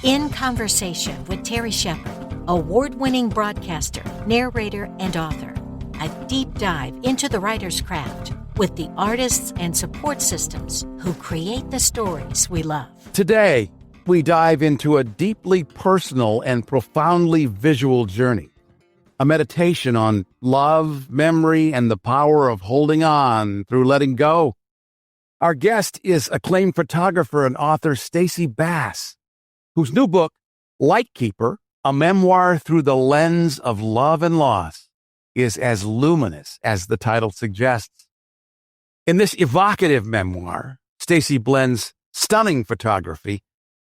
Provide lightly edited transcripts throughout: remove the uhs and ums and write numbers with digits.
In Conversation with Terry Shepard, award-winning broadcaster, narrator, and author. A deep dive into the writer's craft with the artists and support systems who create the stories we love. Today, we dive into a deeply personal and profoundly visual journey. A meditation on love, memory, and the power of holding on through letting go. Our guest is acclaimed photographer and author Stacy Bass, whose new book, Lightkeeper, a memoir through the lens of love and loss, is as luminous as the title suggests. In this evocative memoir, Stacy blends stunning photography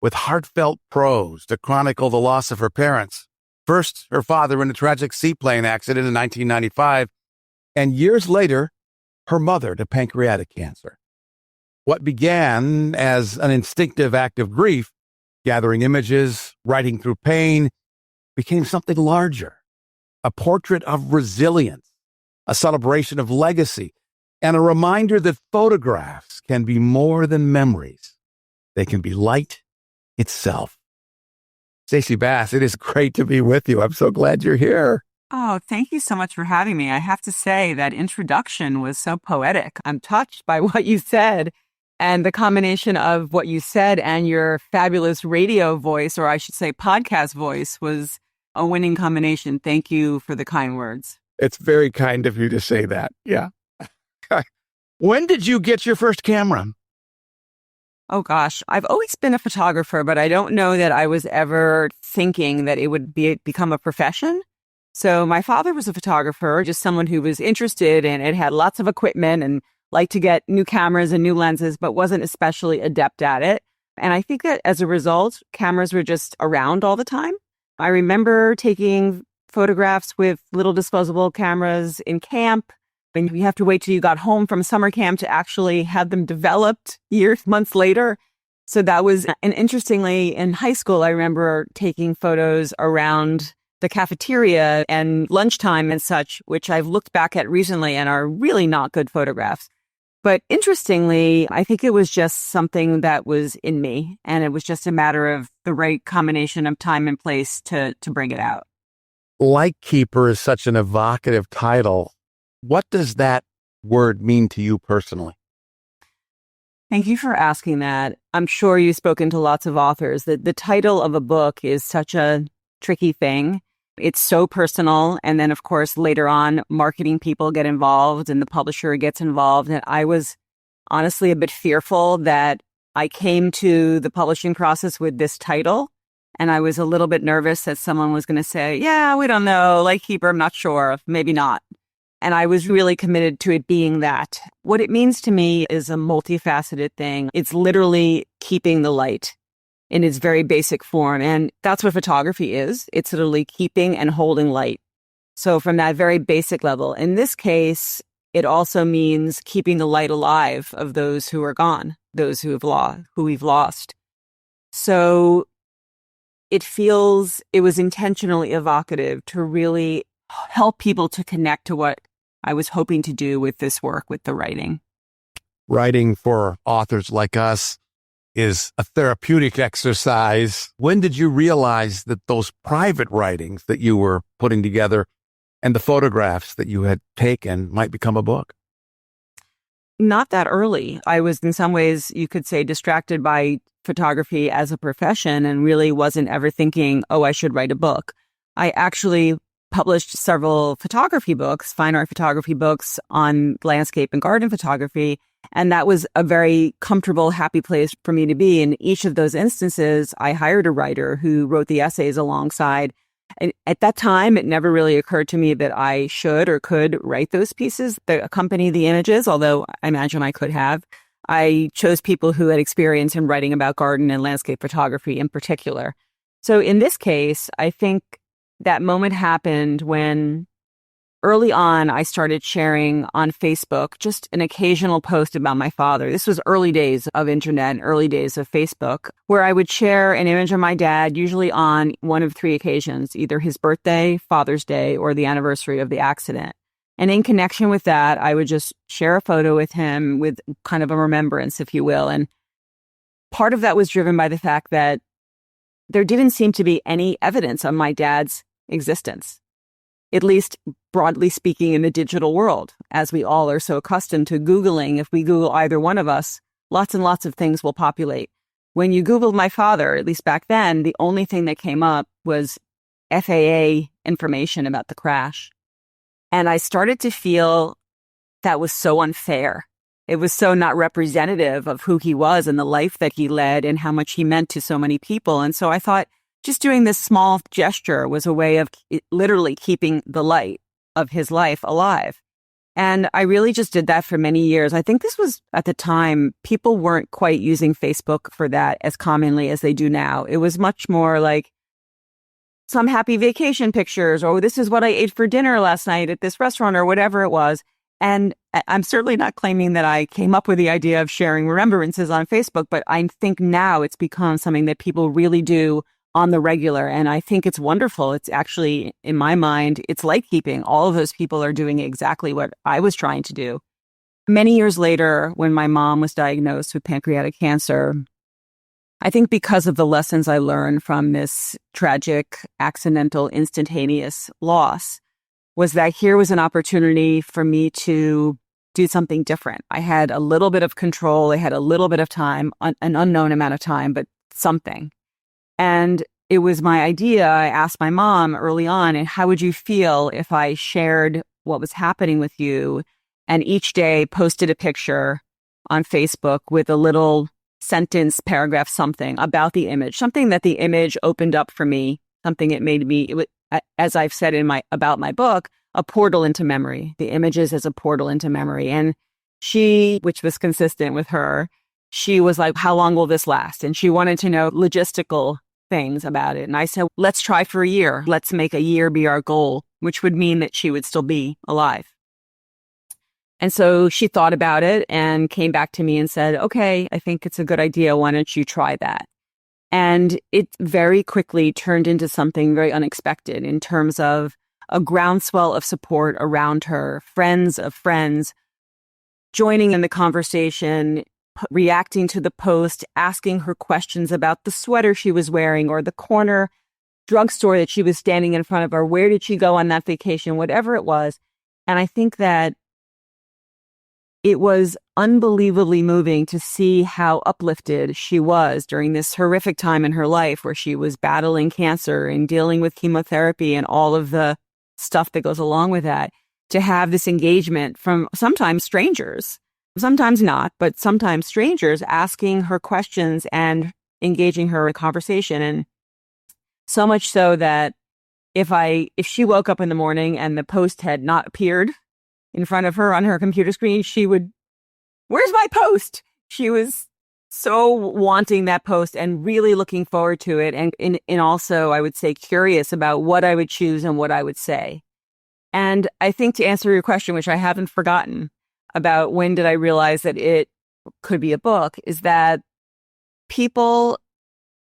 with heartfelt prose to chronicle the loss of her parents. First, her father in a tragic seaplane accident in 1995, and years later, her mother to pancreatic cancer. What began as an instinctive act of grief, gathering images, writing through pain, became something larger, a portrait of resilience, a celebration of legacy, and a reminder that photographs can be more than memories. They can be light itself. Stacy Bass, it is great to be with you. I'm so glad you're here. Oh, thank you so much for having me. I have to say that introduction was so poetic. I'm touched by what you said. And the combination of what you said and your fabulous radio voice, or I should say podcast voice, was a winning combination. Thank you for the kind words. It's very kind of you to say that. Yeah. When did you get your first camera? Oh, gosh. I've always been a photographer, but I don't know that I was ever thinking that it would become a profession. So my father was a photographer, just someone who was interested and it had lots of equipment and liked to get new cameras and new lenses, but wasn't especially adept at it. And I think that as a result, cameras were just around all the time. I remember taking photographs with little disposable cameras in camp. And you have to wait till you got home from summer camp to actually have them developed months later. So that was, and interestingly, in high school, I remember taking photos around the cafeteria and lunchtime and such, which I've looked back at recently and are really not good photographs. But interestingly, I think it was just something that was in me, and it was just a matter of the right combination of time and place to bring it out. Lightkeeper is such an evocative title. What does that word mean to you personally? Thank you for asking that. I'm sure you've spoken to lots of authors. The title of a book is such a tricky thing. It's so personal. And then, of course, later on, marketing people get involved and the publisher gets involved. And I was honestly a bit fearful that I came to the publishing process with this title. And I was a little bit nervous that someone was going to say, yeah, we don't know, Lightkeeper, I'm not sure, maybe not. And I was really committed to it being that. What it means to me is a multifaceted thing. It's literally keeping the light in its very basic form. And that's what photography is. It's literally keeping and holding light. So from that very basic level, in this case, it also means keeping the light alive of those who are gone, those who we've lost. So it was intentionally evocative to really help people to connect to what I was hoping to do with this work, with the writing. Writing for authors like us is a therapeutic exercise. When did you realize that those private writings that you were putting together and the photographs that you had taken might become a book? Not that early. I was in some ways, you could say, distracted by photography as a profession and really wasn't ever thinking, oh, I should write a book. I actually published several photography books, fine art photography books on landscape and garden photography. And that was a very comfortable, happy place for me to be. In each of those instances, I hired a writer who wrote the essays alongside. And at that time, it never really occurred to me that I should or could write those pieces that accompany the images, although I imagine I could have. I chose people who had experience in writing about garden and landscape photography in particular. So in this case, I think that moment happened when early on, I started sharing on Facebook just an occasional post about my father. This was early days of internet and early days of Facebook, where I would share an image of my dad, usually on one of three occasions, either his birthday, Father's Day, or the anniversary of the accident. And in connection with that, I would just share a photo with him with kind of a remembrance, if you will. And part of that was driven by the fact that there didn't seem to be any evidence of my dad's existence, at least broadly speaking in the digital world, as we all are so accustomed to Googling. If we Google either one of us, lots and lots of things will populate. When you Googled my father, at least back then, the only thing that came up was FAA information about the crash. And I started to feel that was so unfair. It was so not representative of who he was and the life that he led and how much he meant to so many people. And so I thought just doing this small gesture was a way of literally keeping the light of his life alive. And I really just did that for many years. I think this was at the time, people weren't quite using Facebook for that as commonly as they do now. It was much more like some happy vacation pictures, or this is what I ate for dinner last night at this restaurant, or whatever it was. And I'm certainly not claiming that I came up with the idea of sharing remembrances on Facebook, but I think now it's become something that people really do on the regular. And I think it's wonderful. It's actually, in my mind, it's Lightkeeping. All of those people are doing exactly what I was trying to do. Many years later, when my mom was diagnosed with pancreatic cancer, I think because of the lessons I learned from this tragic, accidental, instantaneous loss, was that here was an opportunity for me to do something different. I had a little bit of control. I had a little bit of time, an unknown amount of time, but something. And it was my idea. I asked my mom early on, and how would you feel if I shared what was happening with you and each day posted a picture on Facebook with a little sentence, paragraph, something about the image, something that the image opened up for me, something it made me, as I've said about my book, a portal into memory, the images as a portal into memory. And she, which was consistent with her, she was like, how long will this last? And she wanted to know logistical things about it. And I said, let's try for a year. Let's make a year be our goal, which would mean that she would still be alive. And so she thought about it and came back to me and said, okay, I think it's a good idea. Why don't you try that? And it very quickly turned into something very unexpected in terms of a groundswell of support around her, friends of friends, joining in the conversation, reacting to the post, asking her questions about the sweater she was wearing or the corner drugstore that she was standing in front of, or where did she go on that vacation, whatever it was. And I think that it was unbelievably moving to see how uplifted she was during this horrific time in her life where she was battling cancer and dealing with chemotherapy and all of the stuff that goes along with that, to have this engagement from sometimes strangers, sometimes not, but sometimes strangers asking her questions and engaging her in conversation. And so much so that if she woke up in the morning and the post had not appeared in front of her on her computer screen, she would, where's my post? She was so wanting that post and really looking forward to it. And also, I would say, curious about what I would choose and what I would say. And I think to answer your question, which I haven't forgotten, about when did I realize that it could be a book, is that people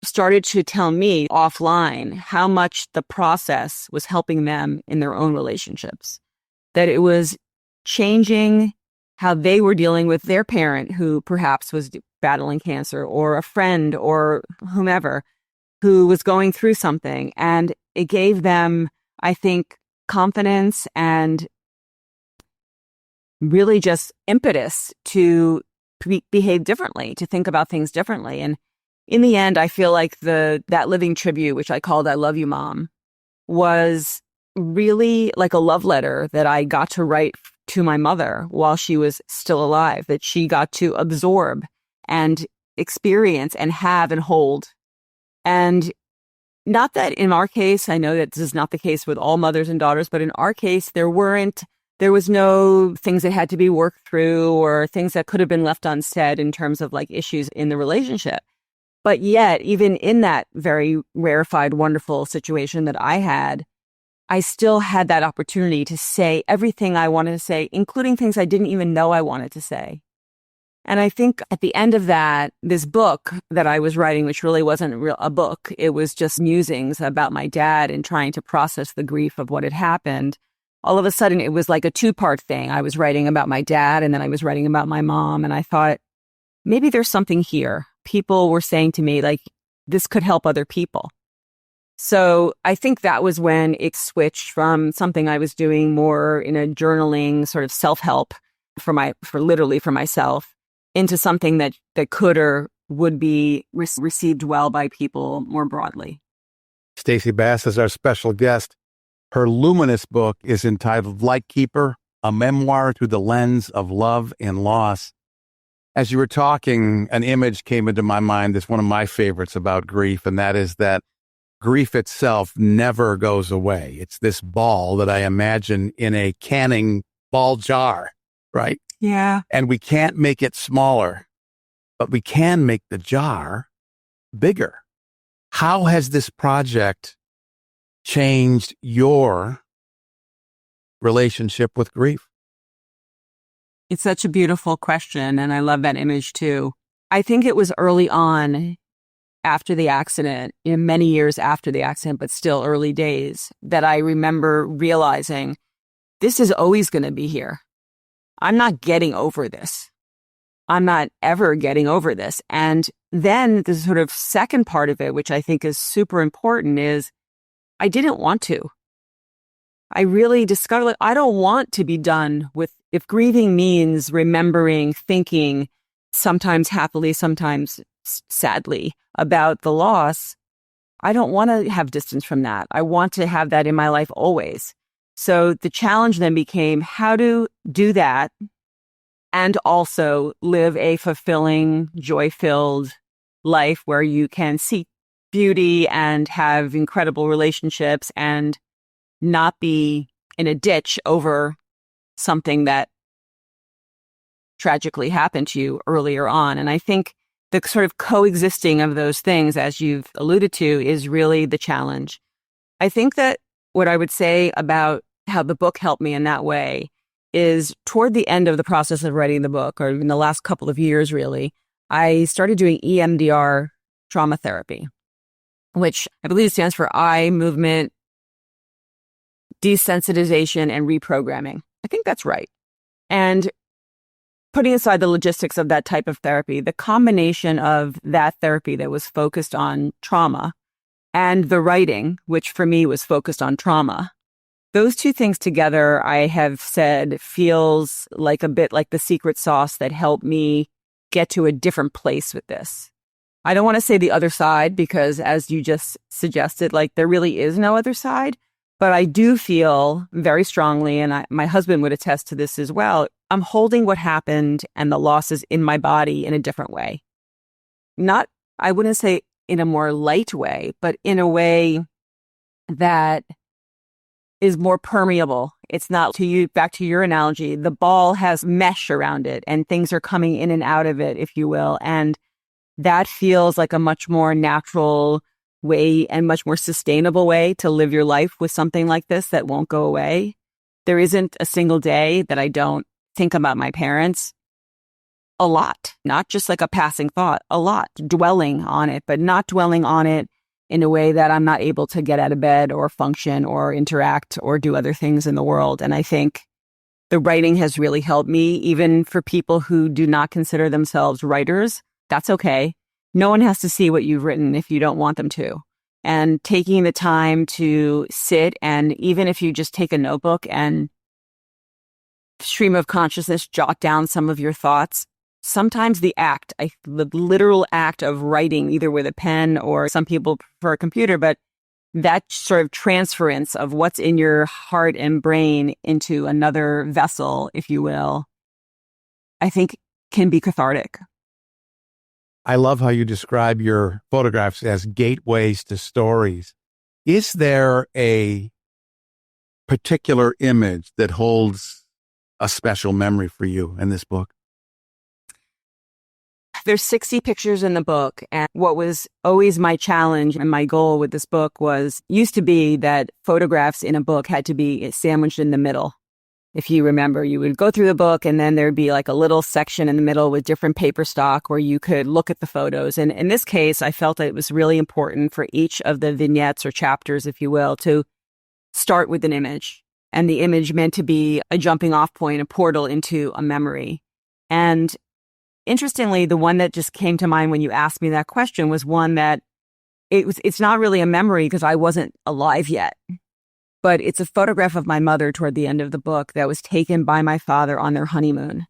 started to tell me offline how much the process was helping them in their own relationships, that it was changing how they were dealing with their parent who perhaps was battling cancer, or a friend or whomever who was going through something. And it gave them, I think, confidence and really just impetus to behave differently, to think about things differently. And in the end, I feel like that living tribute, which I called I Love You, Mom, was really like a love letter that I got to write to my mother while she was still alive, that she got to absorb and experience and have and hold. And not that in our case, I know that this is not the case with all mothers and daughters, but in our case, there was no things that had to be worked through or things that could have been left unsaid in terms of like issues in the relationship. But yet, even in that very rarefied, wonderful situation that I had, I still had that opportunity to say everything I wanted to say, including things I didn't even know I wanted to say. And I think at the end of that, this book that I was writing, which really wasn't a book, it was just musings about my dad and trying to process the grief of what had happened. All of a sudden, it was like a two-part thing. I was writing about my dad, and then I was writing about my mom. And I thought, maybe there's something here. People were saying to me, like, this could help other people. So I think that was when it switched from something I was doing more in a journaling sort of self-help for myself into something that could or would be received well by people more broadly. Stacy Bass is our special guest. Her luminous book is entitled Lightkeeper, a memoir through the lens of love and loss. As you were talking, an image came into my mind that's one of my favorites about grief, and that is that grief itself never goes away. It's this ball that I imagine in a canning ball jar, right? Yeah. And we can't make it smaller, but we can make the jar bigger. How has this project changed your relationship with grief? It's such a beautiful question, and I love that image too. I think it was early on after the accident, many years after the accident, but still early days, that I remember realizing this is always going to be here. I'm not getting over this. I'm not ever getting over this. And then the sort of second part of it, which I think is super important, is I didn't want to. I really discovered I don't want to be done with, if grieving means remembering, thinking, sometimes happily, sometimes sadly, about the loss, I don't want to have distance from that. I want to have that in my life always. So the challenge then became how to do that and also live a fulfilling, joy-filled life where you can see beauty and have incredible relationships and not be in a ditch over something that tragically happened to you earlier on. And I think the sort of coexisting of those things, as you've alluded to, is really the challenge. I think that what I would say about how the book helped me in that way is toward the end of the process of writing the book, or in the last couple of years, really, I started doing EMDR trauma therapy, which I believe stands for eye movement desensitization and reprogramming. I think that's right. And putting aside the logistics of that type of therapy, the combination of that therapy that was focused on trauma and the writing, which for me was focused on trauma, those two things together, I have said, feels like a bit like the secret sauce that helped me get to a different place with this. I don't want to say the other side because, as you just suggested, like there really is no other side. But I do feel very strongly, and my husband would attest to this as well, I'm holding what happened and the losses in my body in a different way. Not, I wouldn't say in a more light way, but in a way that is more permeable. It's not, back to your analogy, the ball has mesh around it and things are coming in and out of it, if you will. And that feels like a much more natural way and much more sustainable way to live your life with something like this that won't go away. There isn't a single day that I don't think about my parents. A lot, not just like a passing thought, a lot, dwelling on it, but not dwelling on it in a way that I'm not able to get out of bed or function or interact or do other things in the world. And I think the writing has really helped me, even for people who do not consider themselves writers. That's okay. No one has to see what you've written if you don't want them to. And taking the time to sit, and even if you just take a notebook and stream of consciousness, jot down some of your thoughts, sometimes the literal act of writing, either with a pen or some people prefer a computer, but that sort of transference of what's in your heart and brain into another vessel, if you will, I think can be cathartic. I love how you describe your photographs as gateways to stories. Is there a particular image that holds a special memory for you in this book? There's 60 pictures in the book. And what was always my challenge and my goal with this book used to be that photographs in a book had to be sandwiched in the middle. If you remember, you would go through the book and then there'd be like a little section in the middle with different paper stock where you could look at the photos. And in this case, I felt that it was really important for each of the vignettes or chapters, if you will, to start with an image. And the image meant to be a jumping off point, a portal into a memory. And interestingly, the one that just came to mind when you asked me that question was one that it's not really a memory because I wasn't alive yet, but it's a photograph of my mother toward the end of the book that was taken by my father on their honeymoon.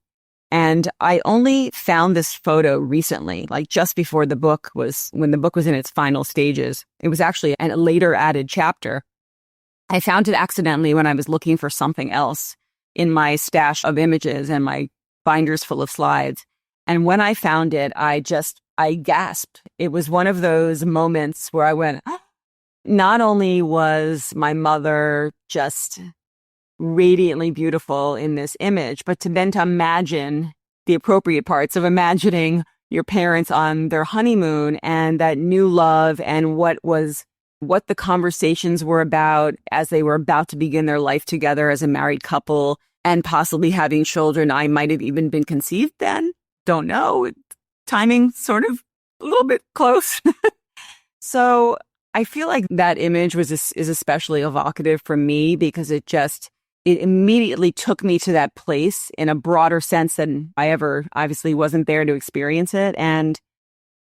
And I only found this photo recently, like just before when the book was in its final stages. It was actually a later added chapter. I found it accidentally when I was looking for something else in my stash of images and my binders full of slides. And when I found it, I gasped. It was one of those moments where I went, ah. Not only was my mother just radiantly beautiful in this image, but to imagine the appropriate parts of imagining your parents on their honeymoon and that new love and what the conversations were about as they were about to begin their life together as a married couple and possibly having children. I might have even been conceived then. Don't know. Timing sort of a little bit close. So I feel like that image is especially evocative for me because it immediately took me to that place in a broader sense than I ever obviously wasn't there to experience it. And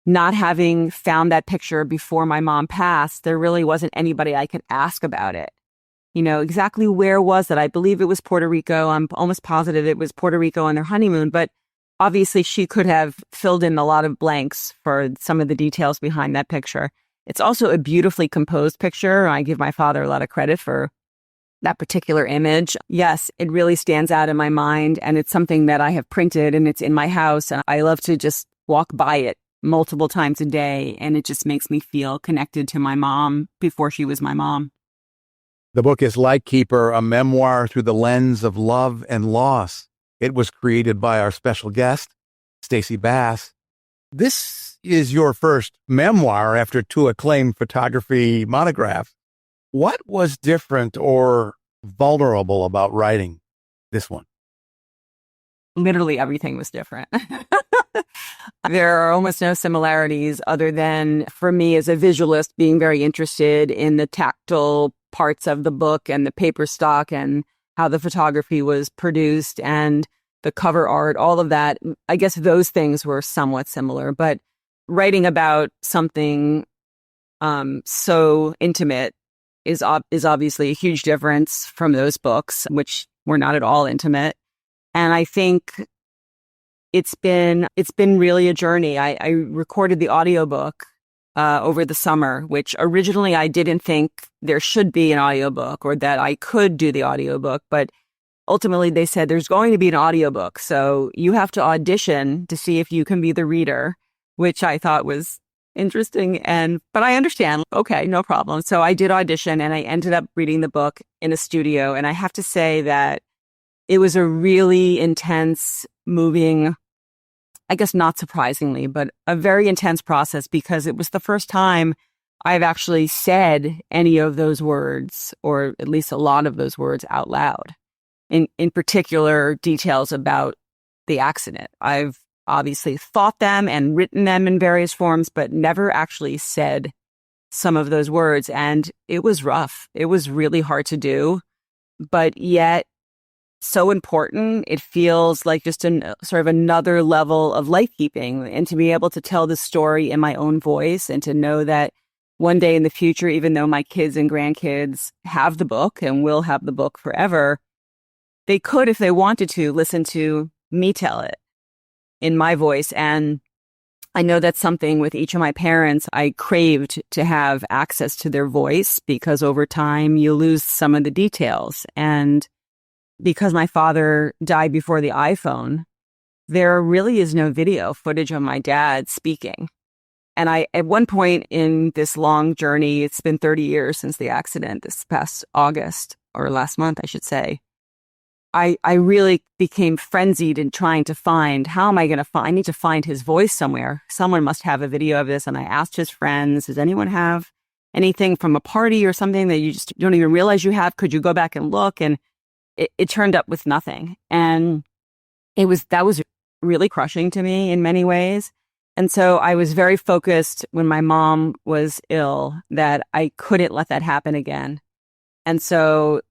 not having found that picture before my mom passed, there really wasn't anybody I could ask about it. Exactly where was it? I believe it was Puerto Rico. I'm almost positive it was Puerto Rico on their honeymoon, but obviously she could have filled in a lot of blanks for some of the details behind that picture. It's also a beautifully composed picture. I give my father a lot of credit for that particular image. Yes, it really stands out in my mind, and it's something that I have printed and it's in my house, and I love to just walk by it multiple times a day, and it just makes me feel connected to my mom before she was my mom. The book is Lightkeeper, a memoir through the lens of love and loss. It was created by our special guest, Stacy Bass. This is your first memoir after 2 acclaimed photography monographs. What was different or vulnerable about writing this one? Literally everything was different. There are almost no similarities other than, for me as a visualist, being very interested in the tactile parts of the book and the paper stock and how the photography was produced and the cover art, all of that. I guess those things were somewhat similar, but writing about something so intimate is obviously a huge difference from those books, which were not at all intimate. And I think it's been really a journey. I recorded the audiobook over the summer, which originally I didn't think there should be an audiobook or that I could do the audiobook, but ultimately they said there's going to be an audiobook. So you have to audition to see if you can be the reader, which I thought was interesting. But I understand. Okay, no problem. So I did audition and I ended up reading the book in a studio. And I have to say that it was a really intense, moving, I guess not surprisingly, but a very intense process because it was the first time I've actually said any of those words, or at least a lot of those words out loud. In particular, details about the accident. I've obviously thought them and written them in various forms, but never actually said some of those words. And it was rough. It was really hard to do, but yet so important. It feels like just sort of another level of life keeping, and to be able to tell the story in my own voice and to know that one day in the future, even though my kids and grandkids have the book and will have the book forever, they could, if they wanted to, listen to me tell it in my voice. And I know that's something with each of my parents. I craved to have access to their voice because over time you lose some of the details. And because my father died before the iPhone, there really is no video footage of my dad speaking. And at one point in this long journey, it's been 30 years since the accident, this past August, or last month, I should say, I really became frenzied in trying to find, how am I going to find, I need to find his voice somewhere. Someone must have a video of this. And I asked his friends, does anyone have anything from a party or something that you just don't even realize you have? Could you go back and look? And it turned up with nothing. And that was really crushing to me in many ways. And so I was very focused when my mom was ill that I couldn't let that happen again. And so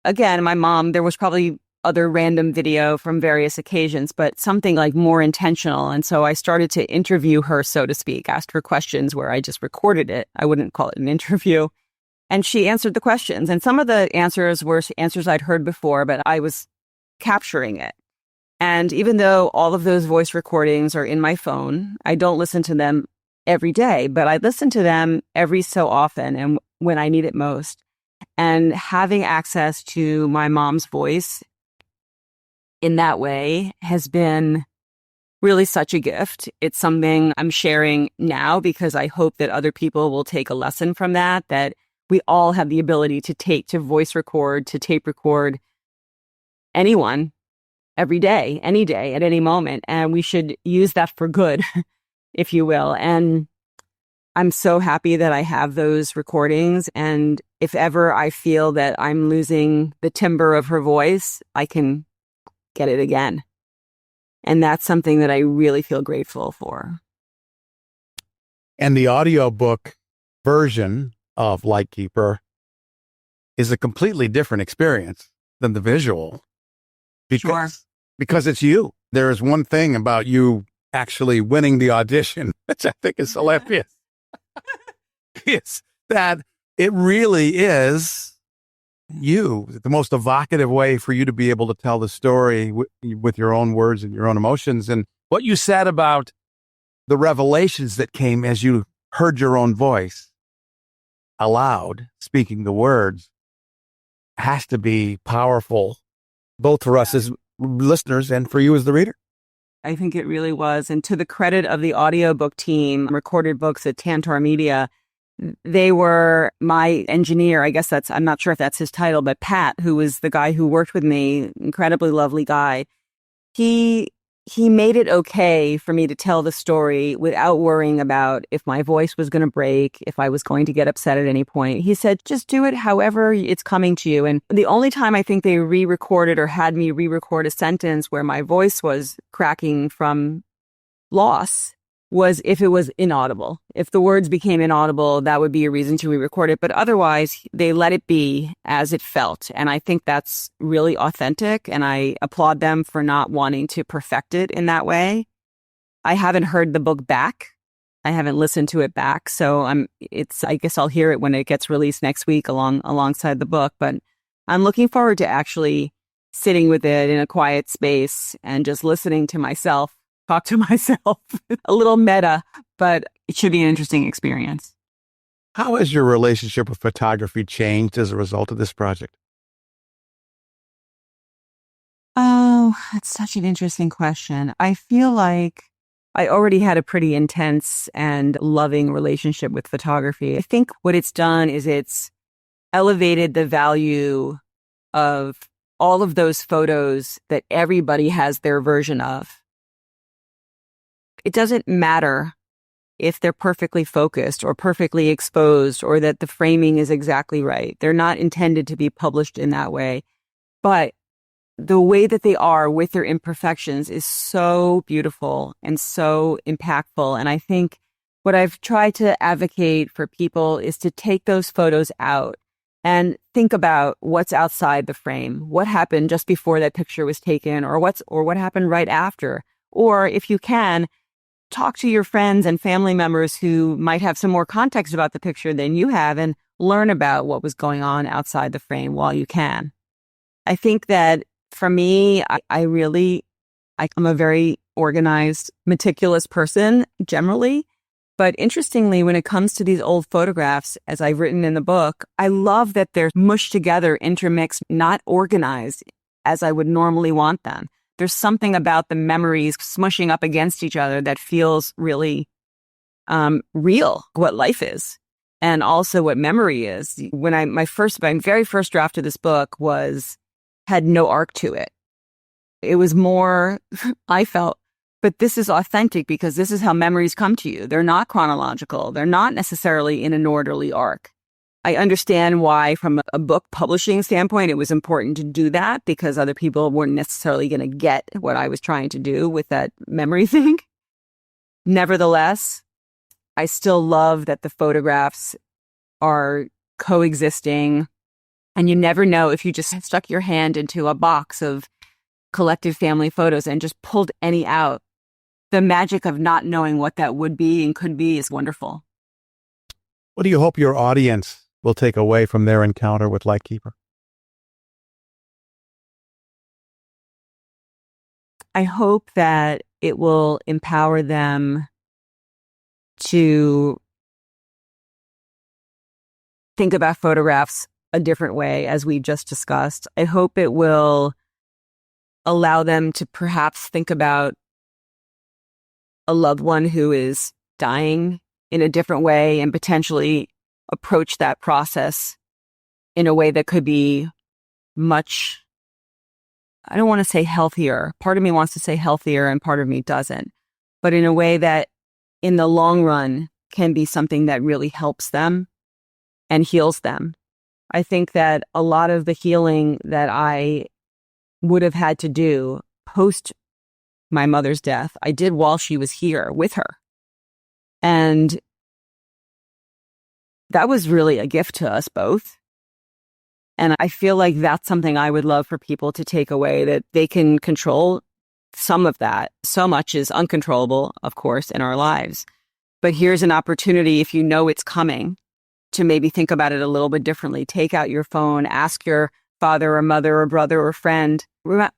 again, my mom, there was probably other random video from various occasions, but something like more intentional. And so I started to interview her, so to speak, asked her questions where I just recorded it. I wouldn't call it an interview. And she answered the questions. And some of the answers were answers I'd heard before, but I was capturing it. And even though all of those voice recordings are in my phone, I don't listen to them every day, but I listen to them every so often and when I need it most. And having access to my mom's voice in that way has been really such a gift. It's something I'm sharing now because I hope that other people will take a lesson from that we all have the ability to voice record, to tape record anyone every day, any day, at any moment. And we should use that for good, if you will. And I'm so happy that I have those recordings. And if ever I feel that I'm losing the timbre of her voice, I can get it again. And that's something that I really feel grateful for. And the audiobook version of Lightkeeper is a completely different experience than the visual. Because it's you. There is one thing about you actually winning the audition, which I think is hilarious. It's that it really is you, the most evocative way for you to be able to tell the story with your own words and your own emotions. And what you said about the revelations that came as you heard your own voice aloud, speaking the words, has to be powerful, both for us as listeners and for you as the reader. I think it really was. And to the credit of the audiobook team, Recorded Books at Tantor Media, they were my engineer. I guess I'm not sure if that's his title, but Pat, who was the guy who worked with me, incredibly lovely guy. He made it okay for me to tell the story without worrying about if my voice was going to break, if I was going to get upset at any point. He said, just do it however it's coming to you. And the only time I think they re-recorded or had me re-record a sentence where my voice was cracking from loss was if it was inaudible. If the words became inaudible, that would be a reason to re-record it. But otherwise, they let it be as it felt. And I think that's really authentic. And I applaud them for not wanting to perfect it in that way. I haven't heard the book back. I haven't listened to it back. So I guess I'll hear it when it gets released next week alongside the book. But I'm looking forward to actually sitting with it in a quiet space and just listening to myself talk to myself. A little meta, but it should be an interesting experience. How has your relationship with photography changed as a result of this project? Oh, that's such an interesting question. I feel like I already had a pretty intense and loving relationship with photography. I think what it's done is it's elevated the value of all of those photos that everybody has their version of. It doesn't matter if they're perfectly focused or perfectly exposed or that the framing is exactly right. They're not intended to be published in that way. But the way that they are with their imperfections is so beautiful and so impactful. And I think what I've tried to advocate for people is to take those photos out and think about what's outside the frame. What happened just before that picture was taken, or what happened right after. Or if you can, talk to your friends and family members who might have some more context about the picture than you have and learn about what was going on outside the frame while you can. I think that for me, I'm a very organized, meticulous person generally. But interestingly, when it comes to these old photographs, as I've written in the book, I love that they're mushed together, intermixed, not organized as I would normally want them. There's something about the memories smushing up against each other that feels really real, what life is, and also what memory is. When my very first draft of this book had no arc to it. It was more, I felt, but this is authentic because this is how memories come to you. They're not chronological. They're not necessarily in an orderly arc. I understand why, from a book publishing standpoint, it was important to do that because other people weren't necessarily going to get what I was trying to do with that memory thing. Nevertheless, I still love that the photographs are coexisting And you never know if you just stuck your hand into a box of collective family photos and just pulled any out. The magic of not knowing what that would be and could be is wonderful. What do you hope your audience will take away from their encounter with Lightkeeper? I hope that it will empower them to think about photographs a different way, as we just discussed. I hope it will allow them to perhaps think about a loved one who is dying in a different way and potentially approach that process in a way that could be much, I don't want to say healthier. Part of me wants to say healthier and part of me doesn't. But in a way that in the long run can be something that really helps them and heals them. I think that a lot of the healing that I would have had to do post my mother's death, I did while she was here with her. And that was really a gift to us both. And I feel like that's something I would love for people to take away, that they can control some of that. So much is uncontrollable, of course, in our lives. But here's an opportunity, if you know it's coming, to maybe think about it a little bit differently. Take out your phone, ask your father or mother or brother or friend,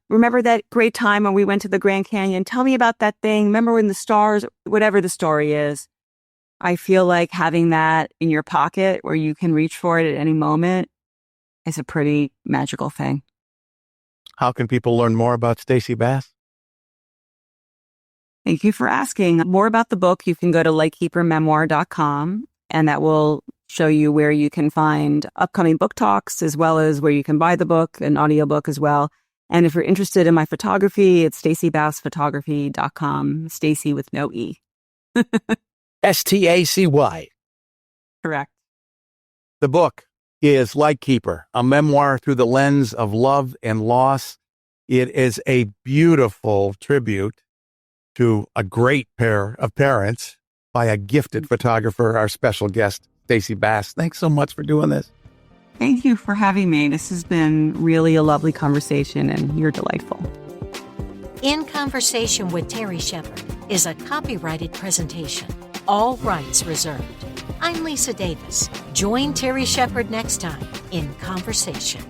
remember that great time when we went to the Grand Canyon? Tell me about that thing. Remember when the stars, whatever the story is. I feel like having that in your pocket where you can reach for it at any moment is a pretty magical thing. How can people learn more about Stacy Bass? Thank you for asking. More about the book, you can go to lightkeepermemoir.com, and that will show you where you can find upcoming book talks, as well as where you can buy the book, an audiobook as well. And if you're interested in my photography, it's stacybassphotography.com, Stacy with no E. Stacy. Correct. The book is Lightkeeper, a memoir through the lens of love and loss. It is a beautiful tribute to a great pair of parents by a gifted photographer, our special guest, Stacy Bass. Thanks so much for doing this. Thank you for having me. This has been really a lovely conversation, and you're delightful. In Conversation with Terry Shepard is a copyrighted presentation. All rights reserved. I'm Lisa Davis. Join Terry Shepard next time in Conversation.